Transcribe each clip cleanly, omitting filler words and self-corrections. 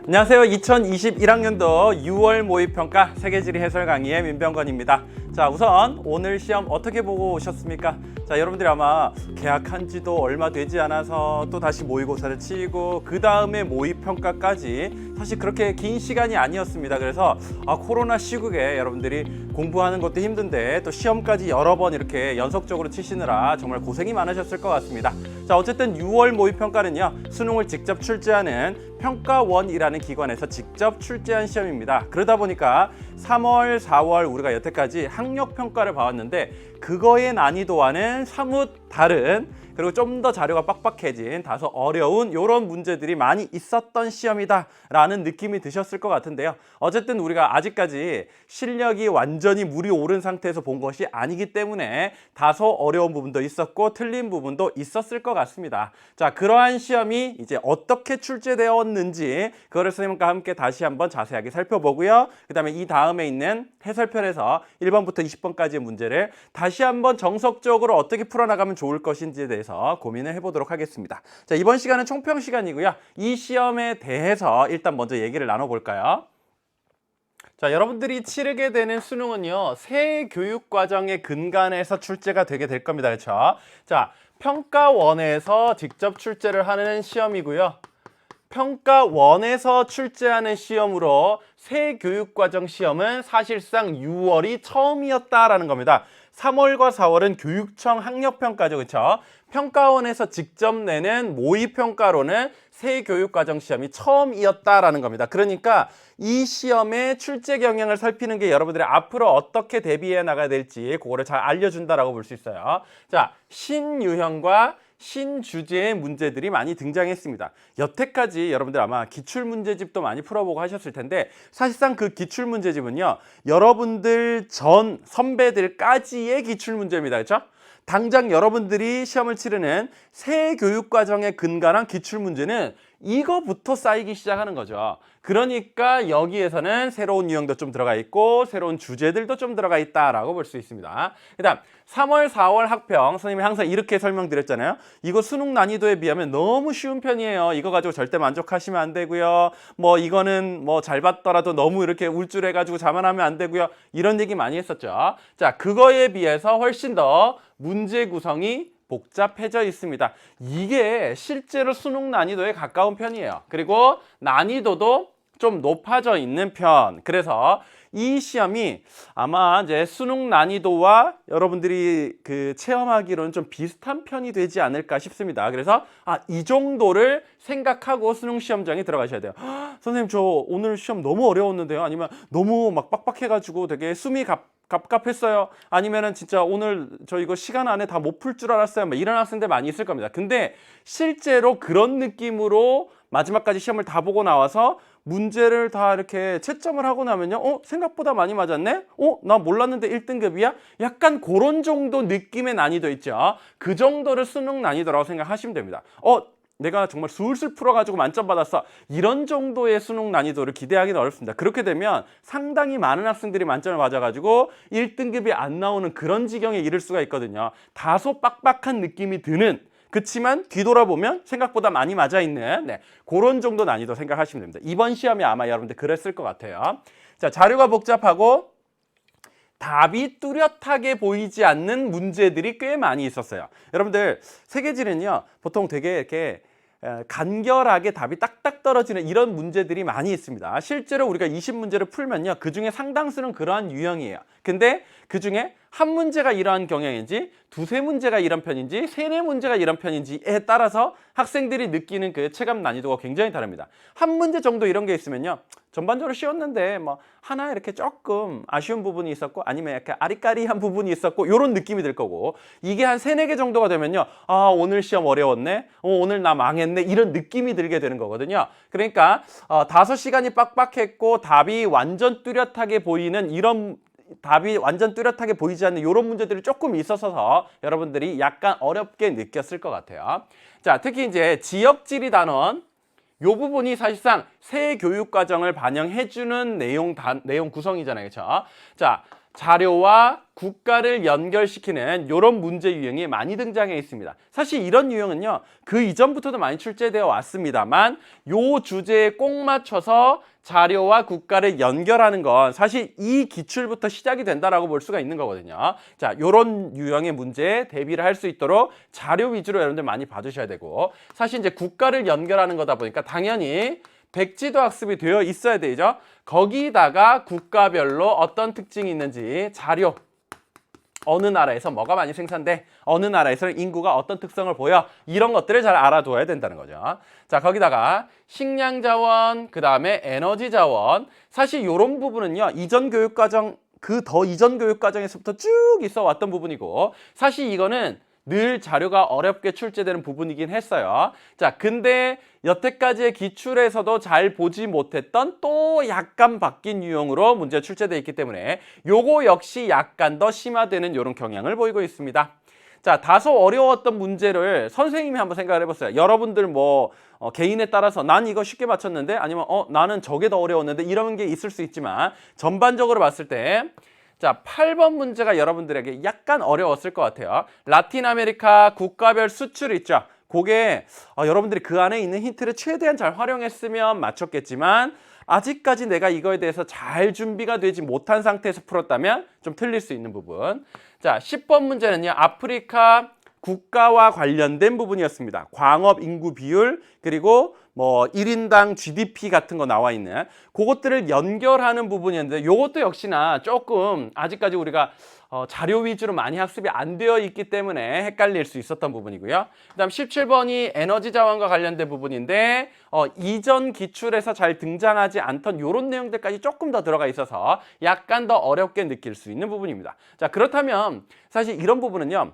안녕하세요. 2021학년도 6월 모의평가 세계지리 해설 강의의 민병건입니다. 자, 우선 오늘 시험 어떻게 보고 오셨습니까? 자, 여러분들이 아마 개학한 지도 얼마 되지 않아서 또 다시 모의고사를 치고 그 다음에 모의평가까지 사실 그렇게 긴 시간이 아니었습니다. 그래서 코로나 시국에 여러분들이 공부하는 것도 힘든데 또 시험까지 여러 번 이렇게 연속적으로 치시느라 정말 고생이 많으셨을 것 같습니다. 자, 어쨌든 6월 모의평가는요, 수능을 직접 출제하는 평가원이라는 기관에서 직접 출제한 시험입니다. 그러다 보니까 3월, 4월 우리가 여태까지 학력평가를 봐왔는데 그거의 난이도와는 사뭇 다른, 그리고 좀 더 자료가 빡빡해진 다소 어려운 이런 문제들이 많이 있었던 시험이다라는 느낌이 드셨을 것 같은데요. 어쨌든 우리가 아직까지 실력이 완전히 물이 오른 상태에서 본 것이 아니기 때문에 다소 어려운 부분도 있었고 틀린 부분도 있었을 것 같습니다. 자, 그러한 시험이 이제 어떻게 출제되었는지 그거를 선생님과 함께 다시 한번 자세하게 살펴보고요. 그 다음에 이 다음에 있는 해설편에서 1번부터 20번까지의 문제를 다시 한번 정석적으로 어떻게 풀어나가면 좋을 것인지에 대해서 고민을 해보도록 하겠습니다. 자, 이번 시간은 총평 시간이고요. 이 시험에 대해서 일단 먼저 얘기를 나눠볼까요? 자, 여러분들이 치르게 되는 수능은요, 새 교육과정의 근간에서 출제가 되게 될 겁니다. 그렇죠? 자, 평가원에서 직접 출제를 하는 시험이고요. 평가원에서 출제하는 시험으로 새 교육과정 시험은 사실상 6월이 처음이었다라는 겁니다. 3월과 4월은 교육청 학력평가죠. 그렇죠? 평가원에서 직접 내는 모의평가로는 새 교육과정 시험이 처음이었다라는 겁니다. 그러니까 이 시험의 출제 경향을 살피는 게 여러분들이 앞으로 어떻게 대비해 나가야 될지 그거를 잘 알려준다라고 볼 수 있어요. 자, 신유형과 신주제의 문제들이 많이 등장했습니다. 여태까지 여러분들 아마 기출문제집도 많이 풀어보고 하셨을 텐데 사실상 그 기출문제집은요, 여러분들 전 선배들까지의 기출문제입니다. 그렇죠? 당장 여러분들이 시험을 치르는 새 교육과정에 근간한 기출문제는 이거부터 쌓이기 시작하는 거죠. 그러니까 여기에서는 새로운 유형도 좀 들어가 있고 새로운 주제들도 좀 들어가 있다라고 볼 수 있습니다. 그 다음 3월, 4월 학평, 선생님이 항상 이렇게 설명드렸잖아요. 이거 수능 난이도에 비하면 너무 쉬운 편이에요. 이거 가지고 절대 만족하시면 안 되고요. 뭐 이거는 뭐 잘 봤더라도 너무 이렇게 울줄해가지고 자만하면 안 되고요. 이런 얘기 많이 했었죠. 자, 그거에 비해서 훨씬 더 문제 구성이 복잡해져 있습니다. 이게 실제로 수능 난이도에 가까운 편이에요. 그리고 난이도도 좀 높아져 있는 편. 그래서 이 시험이 아마 이제 수능 난이도와 여러분들이 그 체험하기로는 좀 비슷한 편이 되지 않을까 싶습니다. 그래서 이 정도를 생각하고 수능 시험장에 들어가셔야 돼요. 선생님, 저 오늘 시험 너무 어려웠는데요. 아니면 너무 막 빡빡해가지고 되게 숨이 갑갑했어요. 아니면은 진짜 오늘 저 이거 시간 안에 다 못 풀 줄 알았어요. 막 이런 학생들 많이 있을 겁니다. 근데 실제로 그런 느낌으로 마지막까지 시험을 다 보고 나와서 문제를 다 이렇게 채점을 하고 나면요, 생각보다 많이 맞았네? 나 몰랐는데 1등급이야? 약간 그런 정도 느낌의 난이도 있죠. 그 정도를 수능 난이도라고 생각하시면 됩니다. 내가 정말 술술 풀어가지고 만점 받았어. 이런 정도의 수능 난이도를 기대하기는 어렵습니다. 그렇게 되면 상당히 많은 학생들이 만점을 맞아가지고 1등급이 안 나오는 그런 지경에 이를 수가 있거든요. 다소 빡빡한 느낌이 드는, 그렇지만 뒤돌아보면 생각보다 많이 맞아있는 그런 정도 난이도 생각하시면 됩니다. 이번 시험이 아마 여러분들 그랬을 것 같아요. 자, 자료가 복잡하고 답이 뚜렷하게 보이지 않는 문제들이 꽤 많이 있었어요. 여러분들 세계지는요, 보통 되게 이렇게 간결하게 답이 딱딱 떨어지는 이런 문제들이 많이 있습니다. 실제로 우리가 20문제를 풀면요, 그 중에 상당수는 그러한 유형이에요. 근데 그 중에 한 문제가 이러한 경향인지, 두세 문제가 이런 편인지, 세네 문제가 이런 편인지에 따라서 학생들이 느끼는 그 체감 난이도가 굉장히 다릅니다. 한 문제 정도 이런 게 있으면요, 전반적으로 쉬웠는데 뭐 하나 이렇게 조금 아쉬운 부분이 있었고 아니면 약간 아리까리한 부분이 있었고 이런 느낌이 들 거고, 이게 한 세네 개 정도가 되면요, 오늘 시험 어려웠네, 오늘 나 망했네, 이런 느낌이 들게 되는 거거든요. 그러니까 5시간이 빡빡했고 답이 완전 뚜렷하게 보이는 이런, 답이 완전 뚜렷하게 보이지 않는 이런 문제들이 조금 있어서 여러분들이 약간 어렵게 느꼈을 것 같아요. 자, 특히 이제 지역지리 단원 이 부분이 사실상 새 교육과정을 반영해주는 내용 구성이잖아요. 그렇죠? 자, 자료와 국가를 연결시키는 이런 문제 유형이 많이 등장해 있습니다. 사실 이런 유형은요, 그 이전부터도 많이 출제되어 왔습니다만 요 주제에 꼭 맞춰서 자료와 국가를 연결하는 건 사실 이 기출부터 시작이 된다라고 볼 수가 있는 거거든요. 자, 요런 유형의 문제에 대비를 할 수 있도록 자료 위주로 여러분들 많이 봐주셔야 되고, 사실 이제 국가를 연결하는 거다 보니까 당연히 백지도 학습이 되어 있어야 되죠. 거기다가 국가별로 어떤 특징이 있는지 자료, 어느 나라에서 뭐가 많이 생산돼, 어느 나라에서는 인구가 어떤 특성을 보여, 이런 것들을 잘 알아두어야 된다는 거죠. 자, 거기다가 식량 자원, 그 다음에 에너지 자원, 사실 이런 부분은요, 이전 교육과정, 그 더 이전 교육과정에서부터 쭉 있어 왔던 부분이고, 사실 이거는 늘 자료가 어렵게 출제되는 부분이긴 했어요. 자, 근데 여태까지의 기출에서도 잘 보지 못했던 또 약간 바뀐 유형으로 문제가 출제되어 있기 때문에 요거 역시 약간 더 심화되는 이런 경향을 보이고 있습니다. 자, 다소 어려웠던 문제를 선생님이 한번 생각을 해보세요. 여러분들 뭐 개인에 따라서 난 이거 쉽게 맞췄는데, 아니면 나는 저게 더 어려웠는데, 이런 게 있을 수 있지만 전반적으로 봤을 때, 자, 8번 문제가 여러분들에게 약간 어려웠을 것 같아요. 라틴 아메리카 국가별 수출 있죠. 그게 여러분들이 그 안에 있는 힌트를 최대한 잘 활용했으면 맞췄겠지만, 아직까지 내가 이거에 대해서 잘 준비가 되지 못한 상태에서 풀었다면 좀 틀릴 수 있는 부분. 자, 10번 문제는요, 아프리카 국가와 관련된 부분이었습니다. 광업 인구 비율, 그리고 뭐 1인당 GDP 같은 거 나와 있는 그것들을 연결하는 부분이었는데, 요것도 역시나 조금 아직까지 우리가 자료 위주로 많이 학습이 안 되어 있기 때문에 헷갈릴 수 있었던 부분이고요. 그 다음 17번이 에너지 자원과 관련된 부분인데, 이전 기출에서 잘 등장하지 않던 이런 내용들까지 조금 더 들어가 있어서 약간 더 어렵게 느낄 수 있는 부분입니다. 자, 그렇다면 사실 이런 부분은요,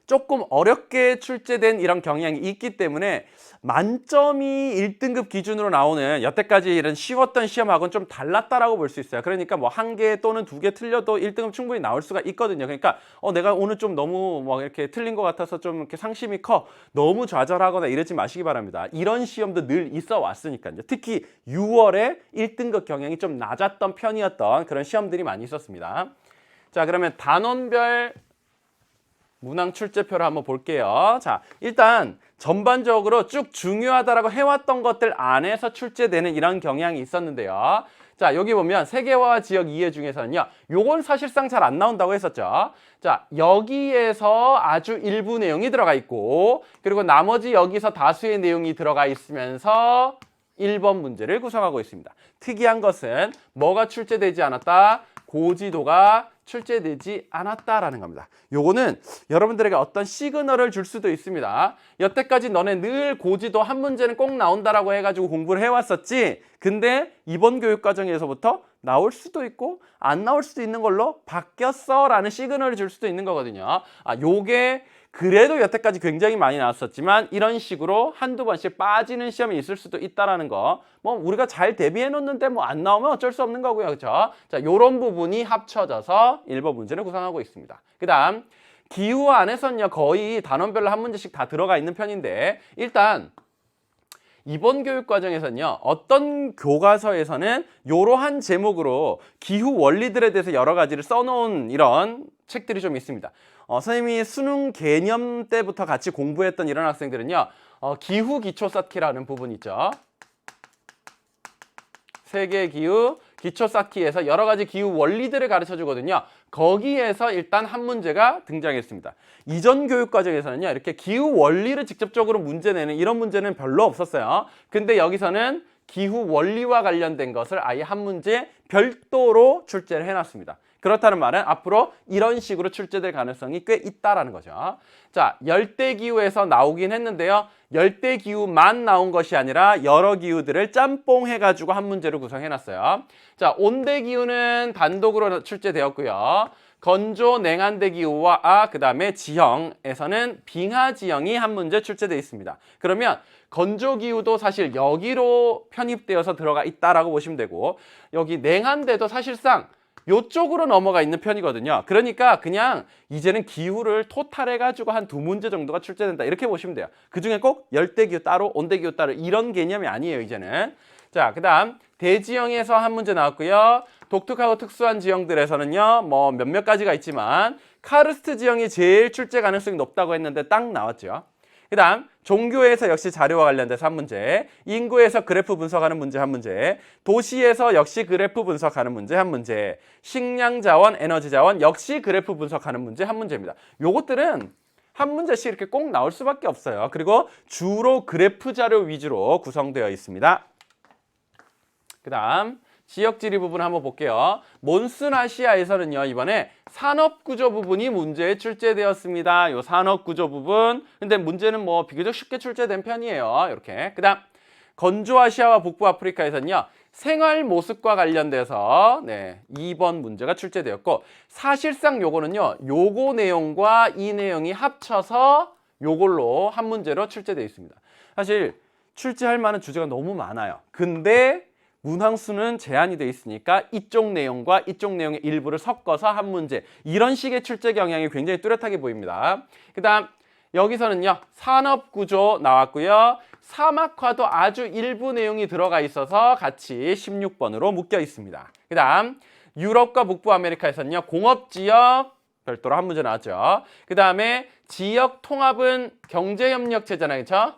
조금 어렵게 출제된 이런 경향이 있기 때문에 만점이 1등급 기준으로 나오는 여태까지 이런 쉬웠던 시험하고는 좀 달랐다라고 볼 수 있어요. 그러니까 뭐 1개 또는 2개 틀려도 1등급 충분히 나올 수가 있거든요. 그러니까 내가 오늘 좀 너무 뭐 이렇게 틀린 것 같아서 좀 이렇게 상심이 커, 너무 좌절하거나 이러지 마시기 바랍니다. 이런 시험도 늘 있어 왔으니까요. 특히 6월에 1등급 경향이 좀 낮았던 편이었던 그런 시험들이 많이 있었습니다. 자, 그러면 단원별 문항 출제표를 한번 볼게요. 자, 일단 전반적으로 쭉 중요하다라고 해왔던 것들 안에서 출제되는 이런 경향이 있었는데요. 자, 여기 보면 세계화 지역 이해 중에서는요, 요건 사실상 잘 안 나온다고 했었죠. 자, 여기에서 아주 일부 내용이 들어가 있고, 그리고 나머지 여기서 다수의 내용이 들어가 있으면서 1번 문제를 구성하고 있습니다. 특이한 것은 뭐가 출제되지 않았다? 고지도가 출제되지 않았다라는 겁니다. 요거는 여러분들에게 어떤 시그널을 줄 수도 있습니다. 여태까지 너네 늘 고지도 한 문제는 꼭 나온다라고 해가지고 공부를 해왔었지, 근데 이번 교육과정에서부터 나올 수도 있고 안 나올 수도 있는 걸로 바뀌었어 라는 시그널을 줄 수도 있는 거거든요. 요게 그래도 여태까지 굉장히 많이 나왔었지만 이런 식으로 한두 번씩 빠지는 시험이 있을 수도 있다라는 거, 뭐 우리가 잘 대비해 놓는데 뭐 안 나오면 어쩔 수 없는 거고요. 그렇죠? 자, 요런 부분이 합쳐져서 1번 문제를 구성하고 있습니다. 그다음 기후 안에서는요, 거의 단원별로 한 문제씩 다 들어가 있는 편인데, 일단 이번 교육과정에서는요, 어떤 교과서에서는 이러한 제목으로 기후 원리들에 대해서 여러 가지를 써놓은 이런 책들이 좀 있습니다. 선생님이 수능 개념 때부터 같이 공부했던 이런 학생들은요, 기후 기초 쌓기라는 부분 있죠. 세계 기후 기초 쌓기에서 여러 가지 기후 원리들을 가르쳐 주거든요. 거기에서 일단 한 문제가 등장했습니다. 이전 교육과정에서는요, 이렇게 기후 원리를 직접적으로 문제 내는 이런 문제는 별로 없었어요. 근데 여기서는 기후 원리와 관련된 것을 아예 한 문제 별도로 출제를 해놨습니다. 그렇다는 말은 앞으로 이런 식으로 출제될 가능성이 꽤 있다라는 거죠. 자, 열대기후에서 나오긴 했는데요, 열대기후만 나온 것이 아니라 여러 기후들을 짬뽕해가지고 한 문제를 구성해놨어요. 자, 온대기후는 단독으로 출제되었고요. 건조 냉한대기후와 그 다음에 지형에서는 빙하지형이 한 문제 출제되어 있습니다. 그러면 건조기후도 사실 여기로 편입되어서 들어가 있다라고 보시면 되고, 여기 냉한대도 사실상 요쪽으로 넘어가 있는 편이거든요. 그러니까 그냥 이제는 기후를 토탈해가지고 한 2문제 정도가 출제된다, 이렇게 보시면 돼요. 그 중에 꼭 열대기후 따로 온대기후 따로 이런 개념이 아니에요, 이제는. 자, 그 다음 대지형에서 한 문제 나왔고요. 독특하고 특수한 지형들에서는요, 뭐 몇몇 가지가 있지만 카르스트 지형이 제일 출제 가능성이 높다고 했는데 딱 나왔죠. 그 다음 종교에서 역시 자료와 관련돼서 한 문제, 인구에서 그래프 분석하는 문제 한 문제, 도시에서 역시 그래프 분석하는 문제 한 문제, 식량 자원, 에너지 자원 역시 그래프 분석하는 문제 한 문제입니다. 요것들은 한 문제씩 이렇게 꼭 나올 수밖에 없어요. 그리고 주로 그래프 자료 위주로 구성되어 있습니다. 그 다음 지역지리 부분 한번 볼게요. 몬순 아시아에서는요, 이번에 산업구조 부분이 문제에 출제되었습니다. 요 산업구조 부분. 근데 문제는 뭐 비교적 쉽게 출제된 편이에요. 이렇게. 그 다음 건조 아시아와 북부 아프리카에서는요, 생활 모습과 관련돼서 2번 문제가 출제되었고, 사실상 요거는요, 요거 내용과 이 내용이 합쳐서 요걸로 한 문제로 출제되어 있습니다. 사실 출제할 만한 주제가 너무 많아요. 근데 문항수는 제한이 돼 있으니까 이쪽 내용과 이쪽 내용의 일부를 섞어서 한 문제, 이런 식의 출제 경향이 굉장히 뚜렷하게 보입니다. 그 다음 여기서는요, 산업구조 나왔고요. 사막화도 아주 일부 내용이 들어가 있어서 같이 16번으로 묶여 있습니다. 그 다음 유럽과 북부 아메리카에서는요, 공업지역 별도로 한 문제 나왔죠. 그 다음에 지역 통합은 경제협력체잖아요, 그렇죠?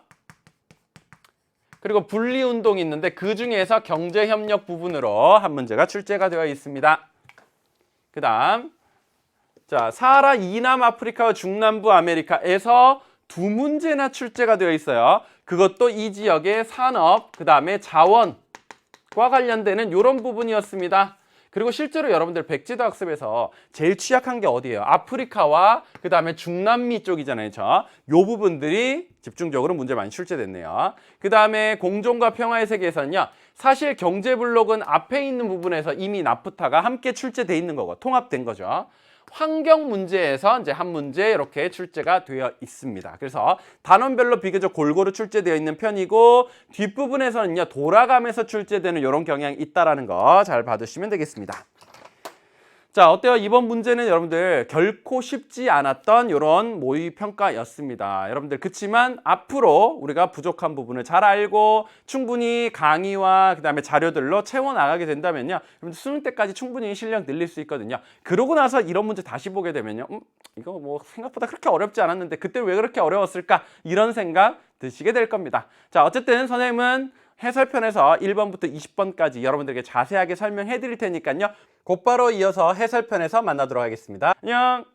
그리고 분리운동이 있는데 그 중에서 경제협력 부분으로 한 문제가 출제가 되어 있습니다. 그 다음 자, 사하라 이남 아프리카와 중남부 아메리카에서 두 문제나 출제가 되어 있어요. 그것도 이 지역의 산업, 그 다음에 자원과 관련되는 이런 부분이었습니다. 그리고 실제로 여러분들 백지도 학습에서 제일 취약한 게 어디예요? 아프리카와 그 다음에 중남미 쪽이잖아요. 요 부분들이 집중적으로 문제 많이 출제됐네요. 그 다음에 공존과 평화의 세계에서는요, 사실 경제 블록은 앞에 있는 부분에서 이미 나프타가 함께 출제돼 있는 거고 통합된 거죠. 환경 문제에서 이제 한 문제 이렇게 출제가 되어 있습니다. 그래서 단원별로 비교적 골고루 출제되어 있는 편이고, 뒷부분에서는요, 돌아가면서 출제되는 이런 경향이 있다라는 거 잘 봐두시면 되겠습니다. 자, 어때요? 이번 문제는 여러분들 결코 쉽지 않았던 이런 모의 평가였습니다. 여러분들 그치만 앞으로 우리가 부족한 부분을 잘 알고 충분히 강의와 그 다음에 자료들로 채워나가게 된다면요, 여러분들 수능 때까지 충분히 실력 늘릴 수 있거든요. 그러고 나서 이런 문제 다시 보게 되면요, 이거 뭐 생각보다 그렇게 어렵지 않았는데 그때 왜 그렇게 어려웠을까, 이런 생각 드시게 될 겁니다. 자, 어쨌든 선생님은 해설편에서 1번부터 20번까지 여러분들에게 자세하게 설명해 드릴 테니까요, 곧바로 이어서 해설편에서 만나도록 하겠습니다. 안녕!